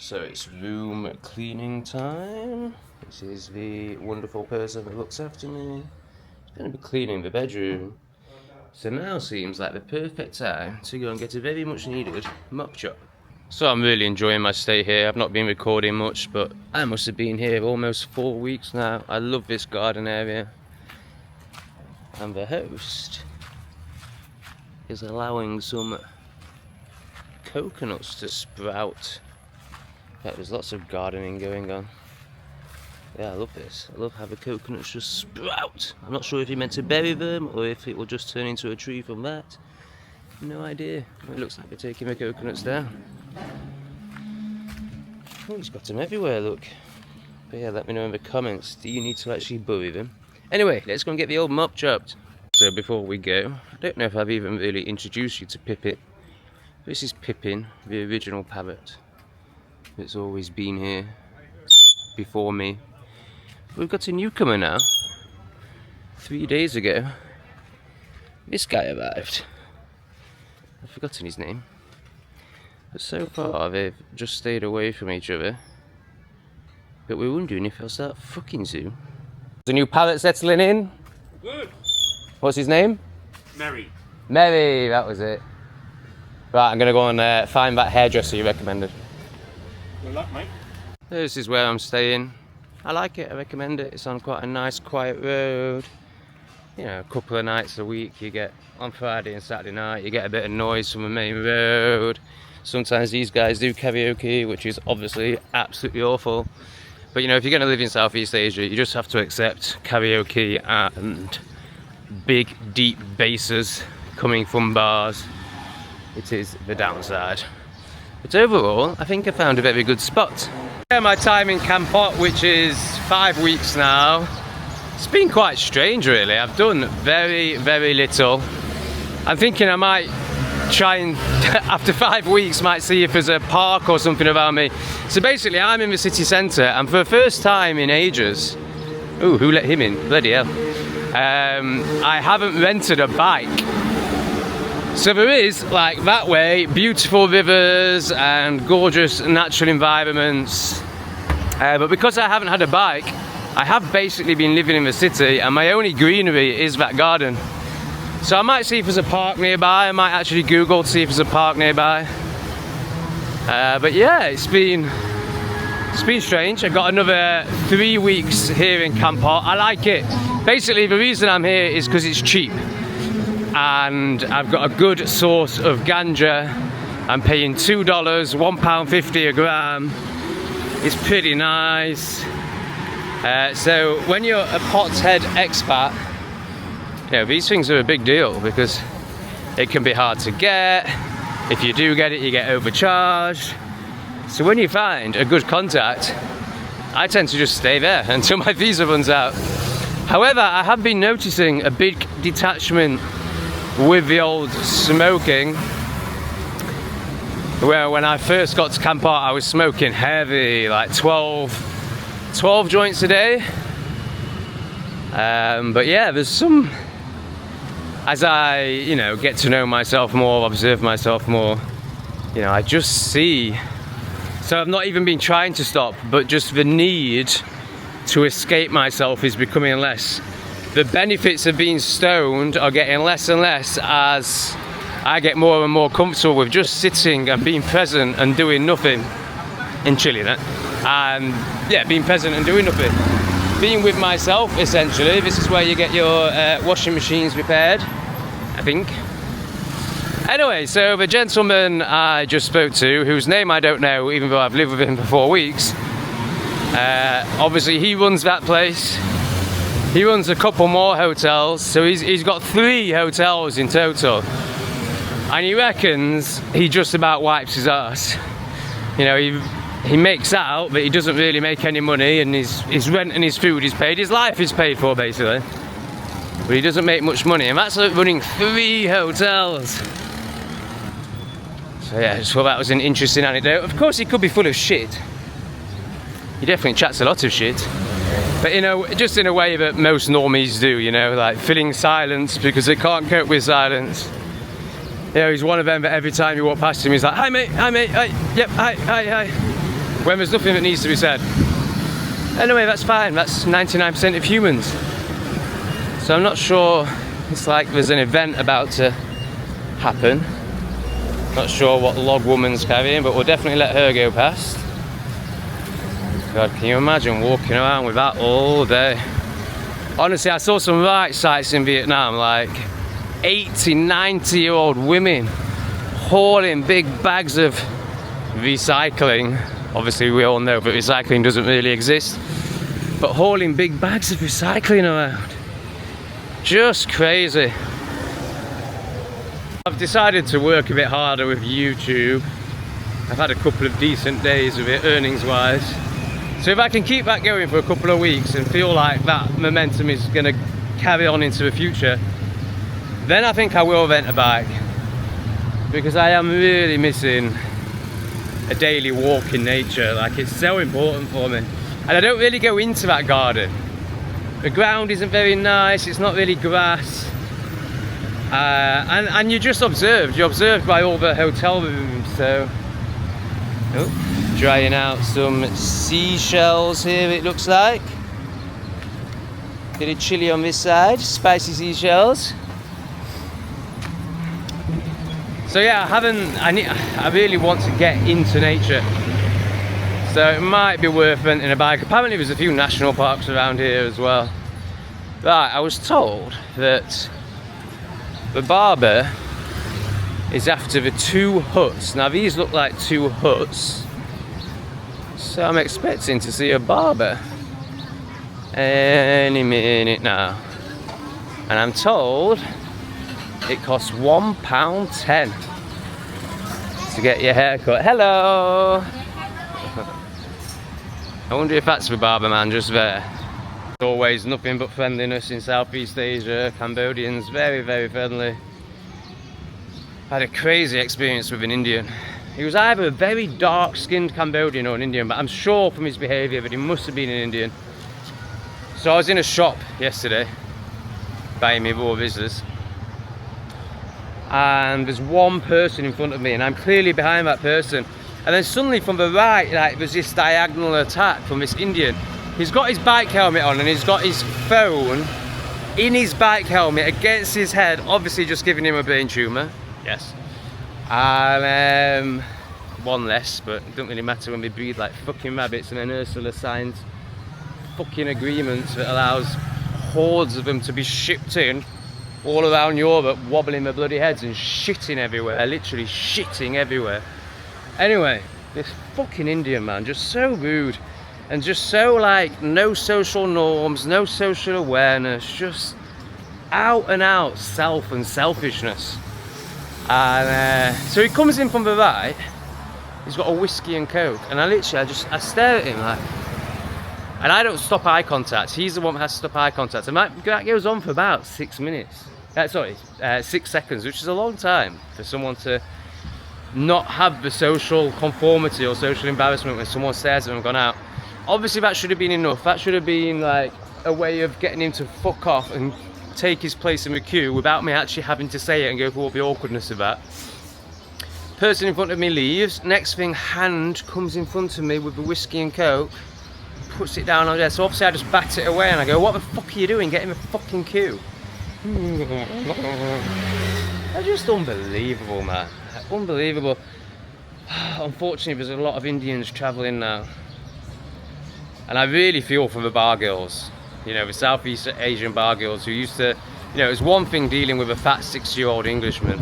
So it's room cleaning time. This is the wonderful person that looks after me. He's going to be cleaning the bedroom. So now seems like the perfect time to go and get a very much needed mop job. So I'm really enjoying my stay here. I've not been recording much, but I must have been here almost 4 weeks now. I love this garden area. And the host is allowing some coconuts to sprout. In fact, there's lots of gardening going on. Yeah, I love this. I love how the coconuts just sprout. I'm not sure if he meant to bury them or if it will just turn into a tree from that. No idea. It looks like they're taking the coconuts down. Oh, he's got them everywhere, look. But yeah, let me know in the comments. Do you need to actually bury them? Anyway, let's go and get the old mop chopped. So before we go, I don't know if I've even really introduced you to Pippin. This is Pippin, the original parrot. It's always been here before me. We've got a newcomer now. 3 days ago, this guy arrived. I've forgotten his name. But so far, they've just stayed away from each other. But we're wondering if they'll start fucking soon. The new parrot settling in. Good. What's his name? Mary. Mary, that was it. Right, I'm gonna go and find that hairdresser you recommended. Good luck, mate. This is where I'm staying. I like it, I recommend it. It's on quite a nice quiet road. You know, a couple of nights a week you get, on Friday and Saturday night, you get a bit of noise from the main road. Sometimes these guys do karaoke, which is obviously absolutely awful. But you know, if you're gonna live in Southeast Asia, you just have to accept karaoke and big, deep basses coming from bars. It is the downside. But overall, I think I found a very good spot. My time in Kampot, which is 5 weeks now, it's been quite strange really. I've done very, very little. I'm thinking I might try and, after 5 weeks, might see if there's a park or something around me. So basically, I'm in the city centre, and for the first time in ages, ooh, who let him in? Bloody hell. I haven't rented a bike. So there is, like that way, beautiful rivers and gorgeous natural environments. But because I haven't had a bike, I have basically been living in the city and my only greenery is that garden. So I might see if there's a park nearby. I might actually Google to see if there's a park nearby. But yeah, it's been strange. I've got another 3 weeks here in Kampot. I like it. Basically, the reason I'm here is because it's cheap. And I've got a good source of ganja. I'm paying $2, £1.50 a gram. It's pretty nice. So when you're a pothead expat, you know, these things are a big deal because it can be hard to get. If you do get it, you get overcharged. So when you find a good contact, I tend to just stay there until my visa runs out. However, I have been noticing a big detachment with the old smoking. Well, when I first got to Kampot, I was smoking heavy, like 12 joints a day. But yeah, there's some, as I, you know, get to know myself more, observe myself more, you know, I just see. So I've not even been trying to stop, but just the need to escape myself is becoming less. The benefits of being stoned are getting less and less as I get more and more comfortable with just sitting and being present and doing nothing. In Chile, that. And yeah, being present and doing nothing. Being with myself, essentially. This is where you get your washing machines repaired, I think. Anyway, so the gentleman I just spoke to, whose name I don't know, even though I've lived with him for 4 weeks, obviously he runs that place. He runs a couple more hotels, so he's got 3 hotels in total. And he reckons he just about wipes his ass. You know, he makes out that he doesn't really make any money and his rent and his food is paid. His life is paid for, basically. But he doesn't make much money, and that's like running 3 hotels. So yeah, I just thought that was an interesting anecdote. Of course, he could be full of shit. He definitely chats a lot of shit. But you know, just in a way that most normies do, you know, like filling silence because they can't cope with silence. You know, he's one of them that every time you walk past him, he's like, hi mate, hi, yep, hi. when there's nothing that needs to be said. Anyway, that's fine. That's 99% of humans. So I'm not sure. It's like there's an event about to happen. Not sure what log woman's carrying, but we'll definitely let her go past. God, can you imagine walking around with that all day? Honestly, I saw some right sights in Vietnam, like 80, 90-year-old women hauling big bags of recycling. Obviously, we all know that recycling doesn't really exist, but hauling big bags of recycling around. Just crazy. I've decided to work a bit harder with YouTube. I've had a couple of decent days of it, earnings-wise. So if I can keep that going for a couple of weeks and feel like that momentum is going to carry on into the future, then I think I will rent a bike. Because I am really missing a daily walk in nature. Like, it's so important for me. And I don't really go into that garden. The ground isn't very nice, it's not really grass. And you're just observed. You're observed by all the hotel rooms, so... Oh, drying out some seashells here, it looks like. Bit of chili on this side, spicy seashells. So yeah, I really want to get into nature. So it might be worth renting a bike. Apparently there's a few national parks around here as well. Right, I was told that the barber is after the 2 huts. Now these look like 2 huts. So I'm expecting to see a barber any minute now. And I'm told it costs £1.10 to get your hair cut. Hello! I wonder if that's the barber man just there. Always nothing but friendliness in Southeast Asia. Cambodians, very, very friendly. I had a crazy experience with an Indian. He was either a very dark-skinned Cambodian or an Indian, but I'm sure from his behaviour that he must have been an Indian. So I was in a shop yesterday, buying me raw visitors. And there's one person in front of me, and I'm clearly behind that person. And then suddenly from the right, like, there's this diagonal attack from this Indian. He's got his bike helmet on and he's got his phone in his bike helmet against his head, obviously just giving him a brain tumour. Yes. And one less, but it doesn't really matter when we breathe like fucking rabbits. And then Ursula signs fucking agreements that allows hordes of them to be shipped in all around Europe, wobbling their bloody heads and shitting everywhere, literally shitting everywhere. Anyway, this fucking Indian man, just so rude and just so like no social norms, no social awareness, just out and out self and selfishness. And so he comes in from the right, he's got a whiskey and coke, and I stare at him like, and I don't stop eye contact, he's the one that has to stop eye contact, and that goes on for about 6 minutes. 6 seconds, which is a long time for someone to not have the social conformity or social embarrassment when someone stares at them and gone out. Obviously that should have been enough. That should have been like a way of getting him to fuck off and take his place in the queue without me actually having to say it and go through all the awkwardness of that. Person in front of me leaves. Next thing, hand comes in front of me with the whiskey and coke, puts it down on there. So obviously I just bat it away and I go, what the fuck are you doing? Get in the fucking queue. They're just unbelievable, man. Unbelievable. Unfortunately, there's a lot of Indians travelling now. And I really feel for the bar girls. You know, the Southeast Asian bar girls who used to, you know, it's one thing dealing with a fat 60-year-old Englishman,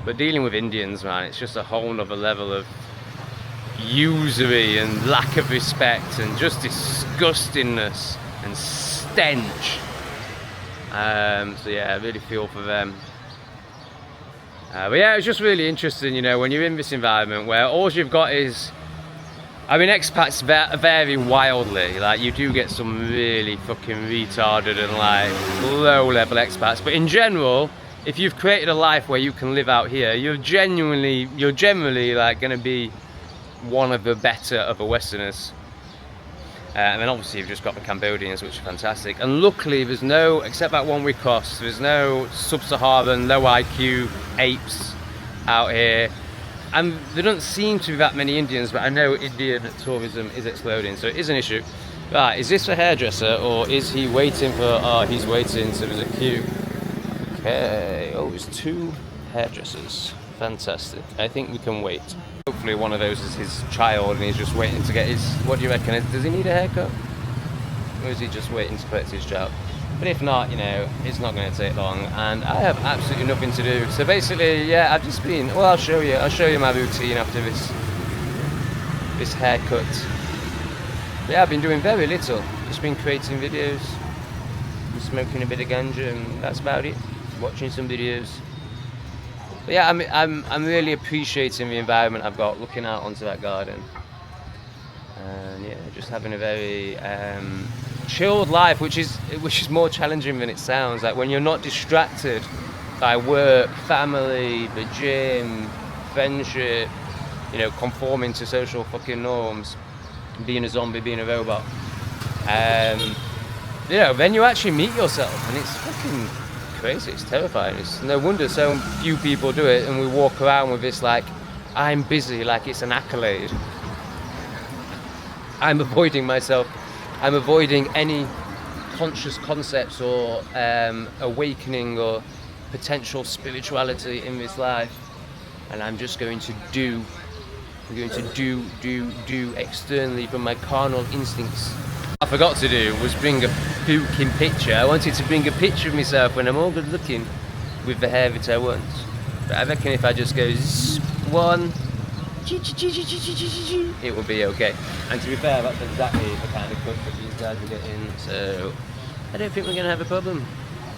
but dealing with Indians, man, it's just a whole nother level of usury and lack of respect and just disgustingness and stench. So yeah, I really feel for them. But yeah, it's just really interesting, you know, when you're in this environment where all you've got is, I mean, expats vary wildly. Like, you do get some really fucking retarded and like low-level expats, but in general, if you've created a life where you can live out here, you're generally like going to be one of the better of the Westerners. And then obviously you've just got the Cambodians, which are fantastic. And luckily there's no, except that one we crossed, there's no sub-Saharan, low IQ apes out here. there don't seem to be that many Indians, but I know Indian tourism is exploding, so it is an issue. Right, is this a hairdresser or is he waiting for? Oh, he's waiting. So there's a queue. Okay. Oh, there's 2 hairdressers. Fantastic. I think we can wait. Hopefully one of those is his child and he's just waiting to get his... What do you reckon? Does he need a haircut? Or is he just waiting to collect his child? But if not, you know, it's not going to take long. And I have absolutely nothing to do. So basically, yeah, I've just been... Well, I'll show you my routine after this haircut. But yeah, I've been doing very little. Just been creating videos. Smoking a bit of ganja and that's about it. Watching some videos. But yeah, I'm really appreciating the environment I've got, looking out onto that garden, and yeah, just having a very chilled life, which is more challenging than it sounds. Like when you're not distracted by work, family, the gym, friendship, you know, conforming to social fucking norms, being a zombie, being a robot, you know, then you actually meet yourself, and it's fucking crazy. It's terrifying. It's no wonder so few people do it, and we walk around with this like, I'm busy, like it's an accolade. I'm avoiding myself. I'm avoiding any conscious concepts or awakening or potential spirituality in this life, and I'm just going to do. I'm going to do externally from my carnal instincts. I forgot to do was bring a fucking picture. I wanted to bring a picture of myself when I'm all good looking with the hair that I want. But I reckon if I just go one, it will be okay. And to be fair, that's exactly the kind of cut that these guys are getting. So I don't think we're going to have a problem.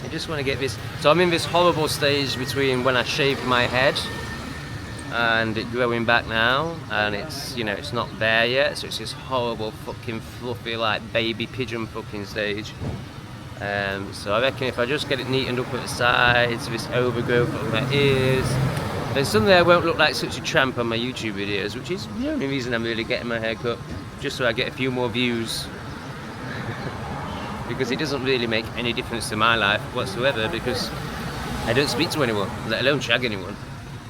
I just want to get this. So I'm in this horrible stage between when I shaved my head and it growing back now, and it's, you know, it's not there yet, so it's this horrible fucking fluffy like baby pigeon fucking stage. So I reckon if I just get it neatened up at the sides, this overgrowth of my ears, then suddenly I won't look like such a tramp on my YouTube videos, which is the only reason I'm really getting my hair cut, just so I get a few more views. Because it doesn't really make any difference to my life whatsoever, because I don't speak to anyone, let alone shag anyone.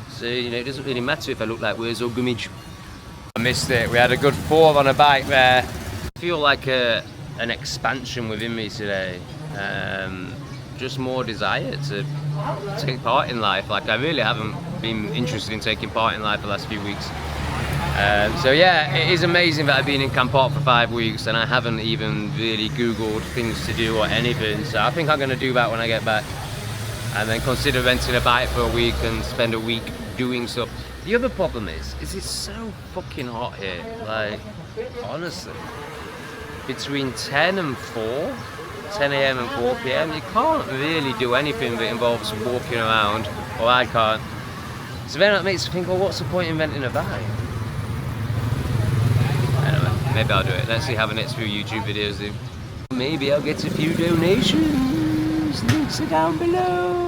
So, you know, it doesn't really matter if I look like Where's or Gummidge. I missed it. We had a good 4 on a bike there. I feel like an expansion within me today. Just more desire to take part in life. Like, I really haven't been interested in taking part in life the last few weeks. So yeah, it is amazing that I've been in Kampot for 5 weeks and I haven't even really Googled things to do or anything. So I think I'm going to do that when I get back. And then consider renting a bike for a week and spend a week doing stuff. The other problem is it's so fucking hot here. Like, honestly, between 10 and 4, 10 a.m. and 4 p.m, you can't really do anything that involves walking around, or I can't. So then that makes me think, well, what's the point in renting a bike? Anyway, maybe I'll do it. Let's see how the next few YouTube videos do. Maybe I'll get a few donations. Links are down below.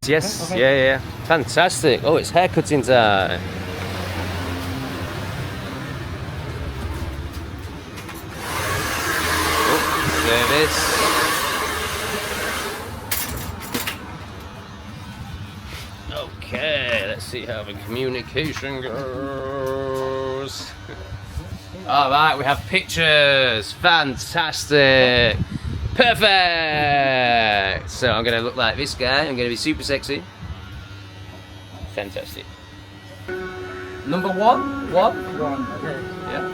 Yes, okay. Yeah. Fantastic. Oh, it's haircutting time. Oh, there it is. Okay, let's see how the communication goes. Alright, we have pictures. Fantastic. Perfect! So I'm going to look like this guy. I'm going to be super sexy. Fantastic. Number one? Okay. Yeah.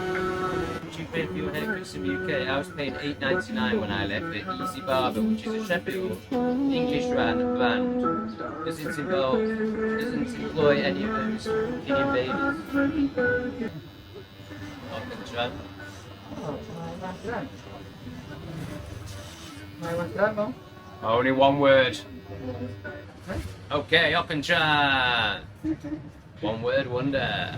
What you paid for your haircuts in the UK? I was paying $8.99 when I left at Easy Barber, which is a Sheffield English brand. Doesn't employ any of those Indian babies. Only one word. Okay, up and chat. One word wonder.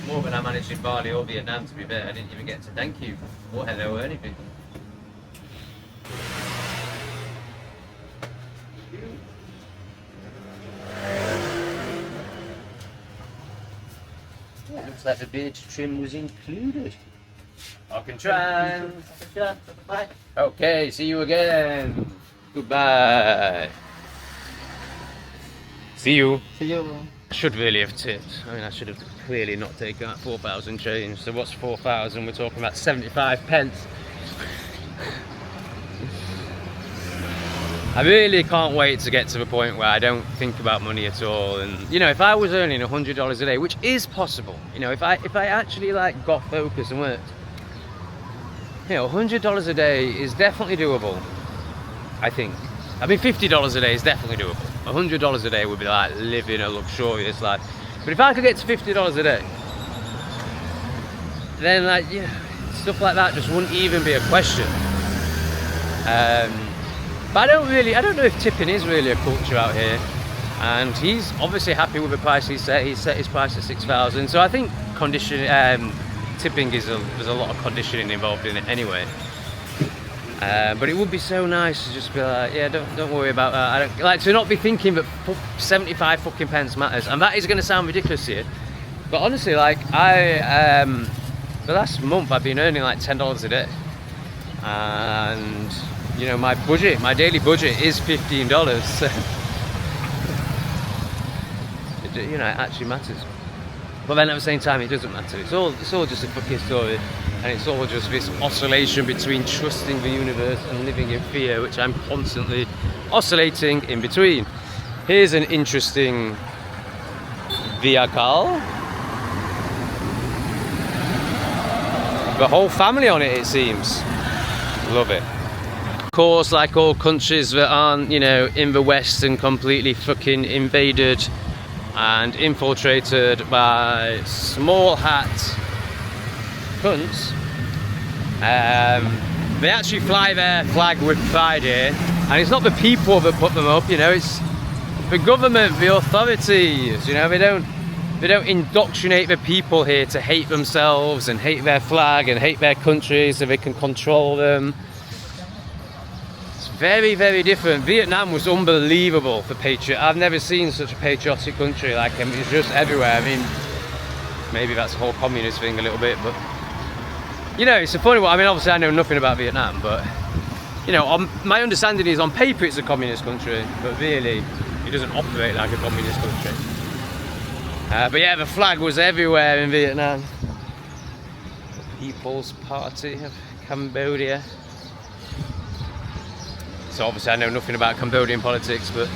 More than I managed in Bali or Vietnam, to be fair. I didn't even get to thank you or hello or anything. Yeah, looks like the beard trim was included. I can try. Bye. Okay, see you again. Goodbye. See you. See you. I should really have tipped. I mean, I should have clearly not taken that 4,000 change. So what's 4,000? We're talking about 75 pence. I really can't wait to get to the point where I don't think about money at all. And you know, if I was earning $100 a day, which is possible, you know, if I actually like got focused and worked, you know, $100 a day is definitely doable. I think. I mean, $50 a day is definitely doable. $100 a day would be like living a luxurious life. But if I could get to $50 a day, then like, yeah, stuff like that just wouldn't even be a question. But I don't know if tipping is really a culture out here. And he's obviously happy with the price he set. He set his price at 6,000. So I think tipping there's a lot of conditioning involved in it anyway. But it would be so nice to just be like, yeah, don't worry about that. I don't like to not be thinking that 75 fucking pence matters. And that is going to sound ridiculous here. But honestly, like the last month I've been earning like $10 a day. And you know, my daily budget is $15. So, you know, it actually matters. But then at the same time, it doesn't matter. It's all just a fucking story, and it's all just this oscillation between trusting the universe and living in fear, which I'm constantly oscillating in between. Here's an interesting vehicle. The whole family on it seems. Love it. Of course, like all countries that aren't, you know, in the West and completely fucking invaded and infiltrated by small hat cunts, they actually fly their flag with pride here, and it's not the people that put them up, you know, it's the government, the authorities, you know, they don't indoctrinate the people here to hate themselves and hate their flag and hate their country so they can control them. Very, very different. Vietnam was unbelievable for patriot. I've never seen such a patriotic country. Like, I mean, it's just everywhere. I mean, maybe that's the whole communist thing a little bit, but you know, it's a funny one. I mean, obviously I know nothing about Vietnam, but you know, my understanding is on paper it's a communist country, but really it doesn't operate like a communist country. But yeah, the flag was everywhere in Vietnam. The People's Party of Cambodia. So obviously I know nothing about Cambodian politics, but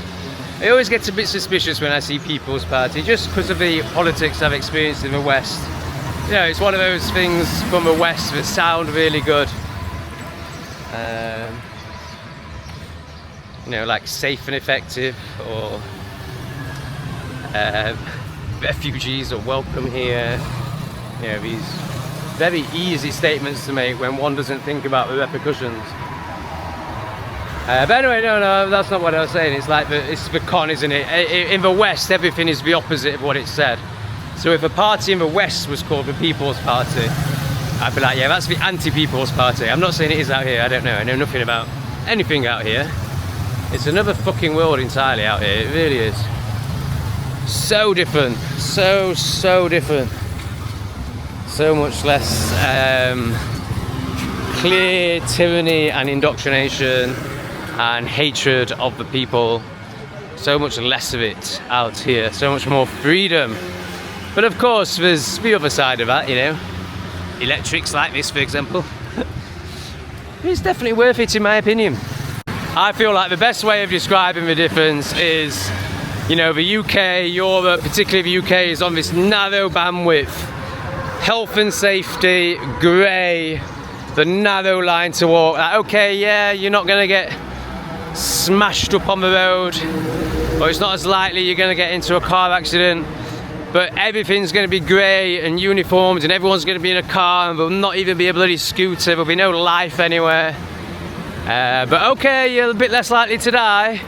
I always get a bit suspicious when I see People's Party, just because of the politics I've experienced in the West. You know, it's one of those things from the West that sound really good. You know, like safe and effective, or refugees are welcome here. You know, these very easy statements to make when one doesn't think about the repercussions. But anyway, no, that's not what I was saying. It's like it's the con, isn't it? In the West, everything is the opposite of what it said. So if a party in the West was called the People's Party, I'd be like, yeah, that's the anti-People's Party. I'm not saying it is out here. I don't know. I know nothing about anything out here. It's another fucking world entirely out here. It really is. So different. So different. So much less clear tyranny and indoctrination and hatred of the people. So much less of it out here. So much more freedom. But of course, there's the other side of that, you know. Electrics like this, for example. It's definitely worth it, in my opinion. I feel like the best way of describing the difference is, you know, the UK, Europe, particularly the UK, is on this narrow bandwidth. Health and safety, grey, the narrow line to walk. Like, okay, yeah, you're not going to get smashed up on the road, or it's not as likely you're going to get into a car accident, but everything's going to be grey and uniformed, and everyone's going to be in a car, and there'll not even be a bloody scooter, there'll be no life anywhere. But okay, you're a bit less likely to die.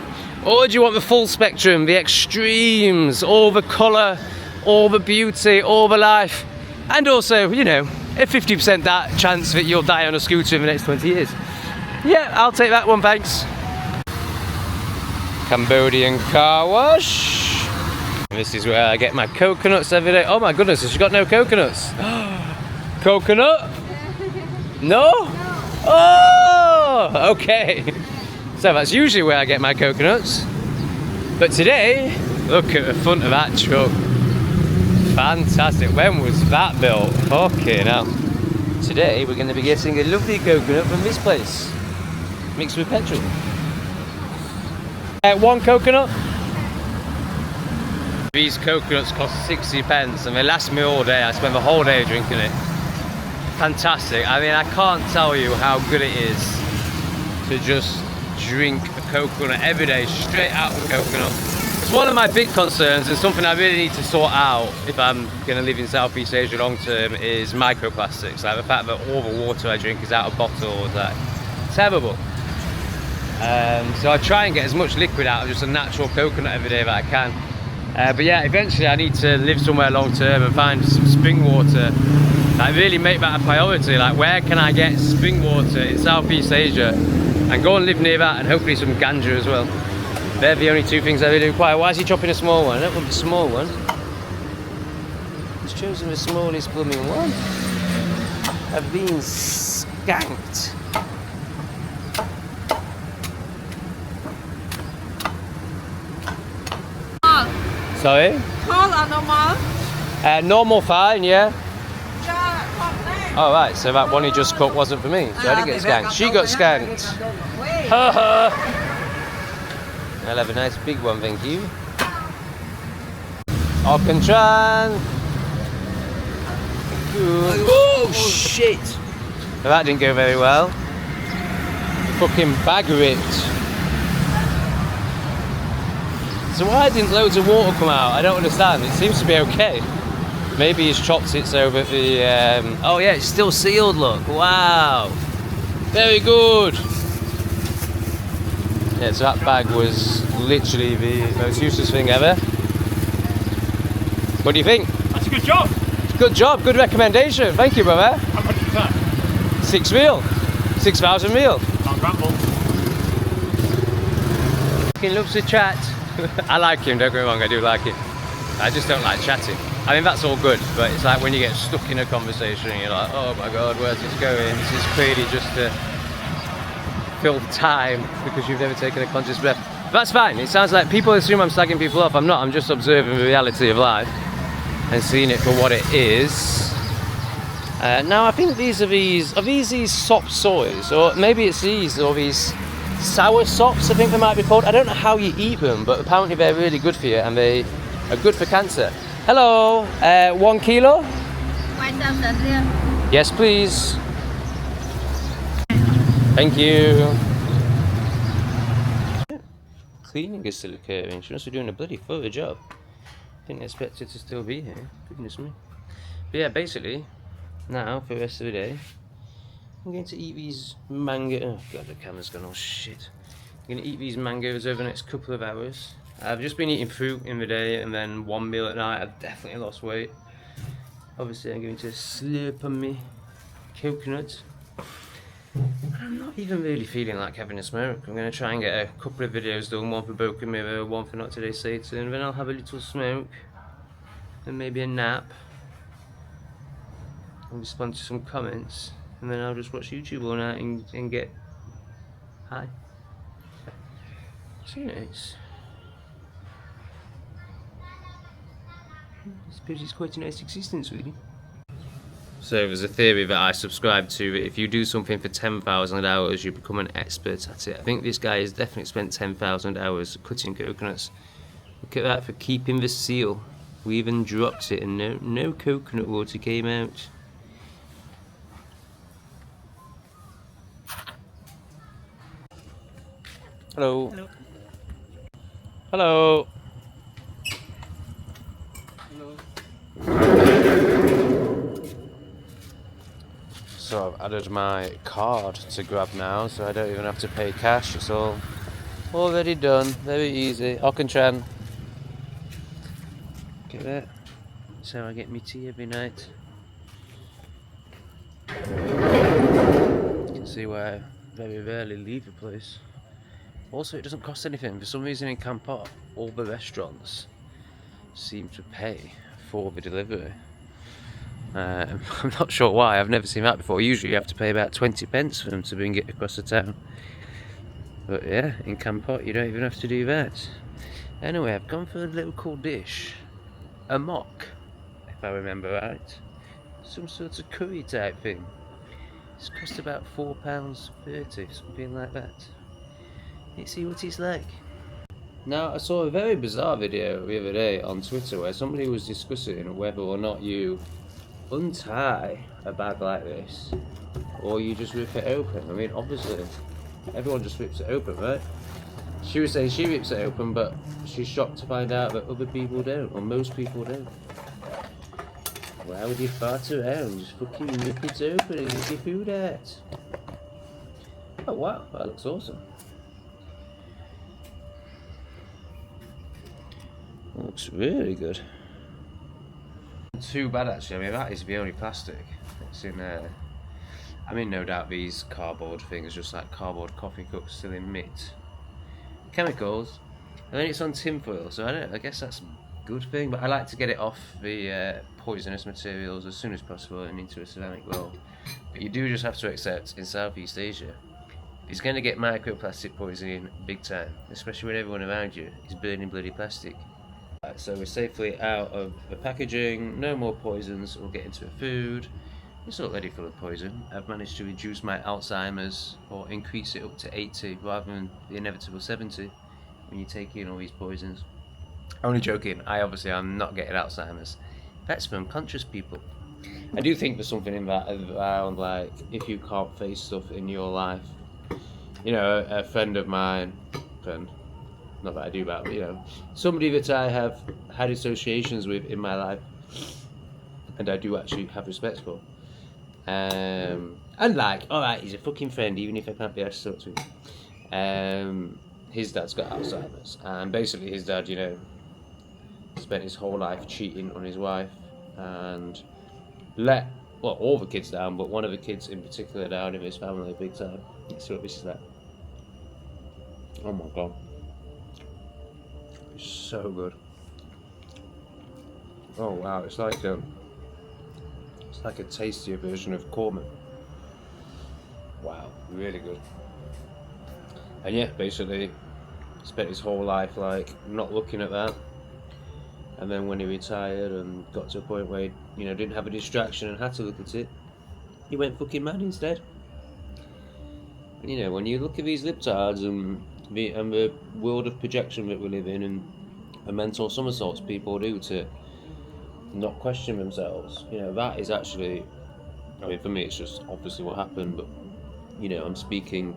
Or do you want the full spectrum, the extremes, all the colour, all the beauty, all the life, and also, you know, a 50% chance that you'll die on a scooter in the next 20 years? Yeah, I'll take that one, thanks. Cambodian car wash. This is where I get my coconuts every day. Oh my goodness, has she got no coconuts? Coconut? No? Oh, okay. So that's usually where I get my coconuts. But today, Look at the front of that truck. Fantastic. When was that built? Okay, now. Today we're going to be getting a lovely coconut from this place. Mixed with petrol. One coconut. These coconuts cost 60 pence and they last me all day. I spent the whole day drinking it. Fantastic. I mean, I can't tell you how good it is to just drink a coconut every day, straight out of the coconut. It's one of my big concerns and something I really need to sort out if I'm going to live in Southeast Asia long term is microplastics. Like the fact that all the water I drink is out of bottles, like terrible. So I try and get as much liquid out of just a natural coconut every day that I can. But yeah, eventually I need to live somewhere long term and find some spring water. Like really make that a priority. Like where can I get spring water in Southeast Asia and go and live near that and hopefully some ganja as well. They're the only two things I really require. Why is he chopping a small one? I don't want the small one. He's chosen the smallest blooming one. I've been skanked. Sorry? Tall or normal? Normal fine, yeah. Oh right, so that one he just cut wasn't for me, so I didn't get skanked. She got skanked. Ha ha! I'll have a nice big one, thank you. Alcantran! Good. Oh shit! Well, that didn't go very well. Fucking bag ripped. So why didn't loads of water come out? I don't understand. It seems to be okay. Maybe he's chopped it so that the... oh yeah, it's still sealed, look. Wow. Very good. Yeah, so that bag was literally the most useless thing ever. What do you think? That's a good job. Good job, good recommendation. Thank you, brother. How much is that? 6 real. 6,000 real. Can't grapple. He loves to chat. I like him, don't get me wrong, I do like him. I just don't like chatting. I mean, that's all good, but it's like when you get stuck in a conversation and you're like, oh my god, where's this going? This is clearly just to fill time because you've never taken a conscious breath. But that's fine. It sounds like people assume I'm slagging people off. I'm not. I'm just observing the reality of life and seeing it for what it is. Now, I think these are these sop soys, or maybe it's these, or these sour sops, I think they might be called. I don't know how you eat them, but apparently they're really good for you and they are good for cancer. Hello, 1 kilo? 1,000 real. Yes, please. Thank you. Cleaning is still occurring. She must be doing a bloody thorough job. Didn't expect it to still be here. Goodness me. But yeah, basically, now for the rest of the day, I'm going to eat these mango. Oh god, the camera's gone all shit. I'm going to eat these mangoes over the next couple of hours. I've just been eating fruit in the day and then one meal at night. I've definitely lost weight. Obviously, I'm going to slurp on me coconut. I'm not even really feeling like having a smoke. I'm going to try and get a couple of videos done, one for Broken Mirror, one for Not Today Satan, and then I'll have a little smoke and maybe a nap and respond to some comments, and then I'll just watch YouTube all night and get high. So nice. I suppose it's quite a nice existence, really. So there's a theory that I subscribe to that if you do something for 10,000 hours, you become an expert at it. I think this guy has definitely spent 10,000 hours cutting coconuts. Look at that, for keeping the seal. We even dropped it and no coconut water came out. Hello. Hello. Hello. So I've added my card to grab now, so I don't even have to pay cash. It's all already done, very easy. Alcantran. Look at that. That's how I get my tea every night. You can see why I very rarely leave the place. Also, it doesn't cost anything. For some reason in Kampot, all the restaurants seem to pay for the delivery. I'm not sure why, I've never seen that before. Usually you have to pay about 20 pence for them to bring it across the town. But yeah, in Kampot you don't even have to do that. Anyway, I've gone for a local dish. A mock, if I remember right. Some sort of curry type thing. It's cost about £4.30, something like that. Let's see what it's like. Now, I saw a very bizarre video the other day on Twitter where somebody was discussing whether or not you untie a bag like this or you just rip it open. I mean, obviously, everyone just rips it open, right? She was saying she rips it open, but she's shocked to find out that other people don't, or most people don't. Why would you fart around? Just fucking rip it open and get your food out. Oh wow, that looks awesome. That looks really good. Too bad actually. I mean, that is the only plastic that's in there. I mean, no doubt these cardboard things, just like cardboard coffee cups, still emit chemicals, and then it's on tinfoil, so I guess that's a good thing, but I like to get it off the poisonous materials as soon as possible and into a ceramic bowl. But you do just have to accept, in Southeast Asia, it's going to get microplastic poisoning big time, especially when everyone around you is burning bloody plastic. Right, so we're safely out of the packaging, no more poisons will get into the food. It's already full of poison. I've managed to reduce my Alzheimer's, or increase it up to 80 rather than the inevitable 70 when you take in all these poisons. Only joking, I'm not getting Alzheimer's. That's for unconscious people. I do think there's something in that around, like, if you can't face stuff in your life. You know, a friend of mine, not that I do that, but you know, somebody that I have had associations with in my life, and I do actually have respect for. And like, alright, he's a fucking friend, even if I can't be able to talk to him. His dad's got Alzheimer's, and basically his dad, you know, spent his whole life cheating on his wife, and let, well, all the kids down, but one of the kids in particular down in his family big time. Let's see what this is like. Oh my god. It's so good. Oh wow, it's like a tastier version of korma. Wow, really good. And yeah, basically spent his whole life like not looking at that, and then when he retired and got to a point where he, you know, didn't have a distraction and had to look at it, he went fucking mad instead. And, you know, when you look at these libtards and the world of projection that we live in, and the mental somersaults people do to not question themselves, you know, that is actually, I mean, for me it's just obviously what happened, but you know, I'm speaking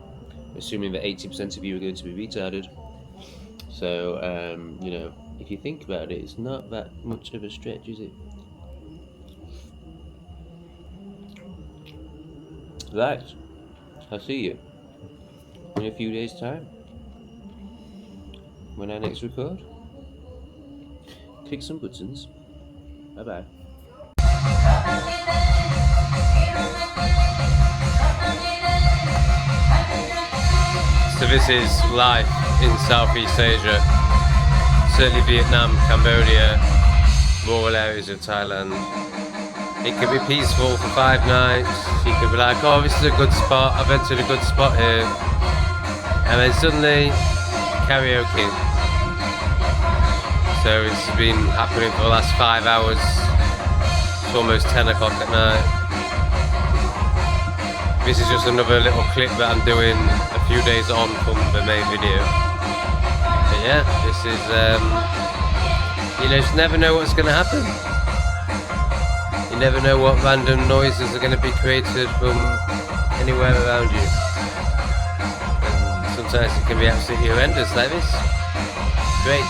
assuming that 80% of you are going to be retarded. So you know, if you think about it, it's not that much of a stretch, is it? Right, I'll see you in a few days' time when I next record. Click some buttons. Bye bye. So this is life in Southeast Asia, certainly Vietnam, Cambodia, rural areas of Thailand. It could be peaceful for 5 nights. You could be like, oh, this is a good spot, I've entered a good spot here. And then suddenly, karaoke. So it's been happening for the last 5 hours. It's almost 10 o'clock at night. This is just another little clip that I'm doing a few days on from the main video. But yeah, this is, you know, just never know what's going to happen. You never know what random noises are going to be created from anywhere around you. And sometimes it can be absolutely horrendous like this. Great.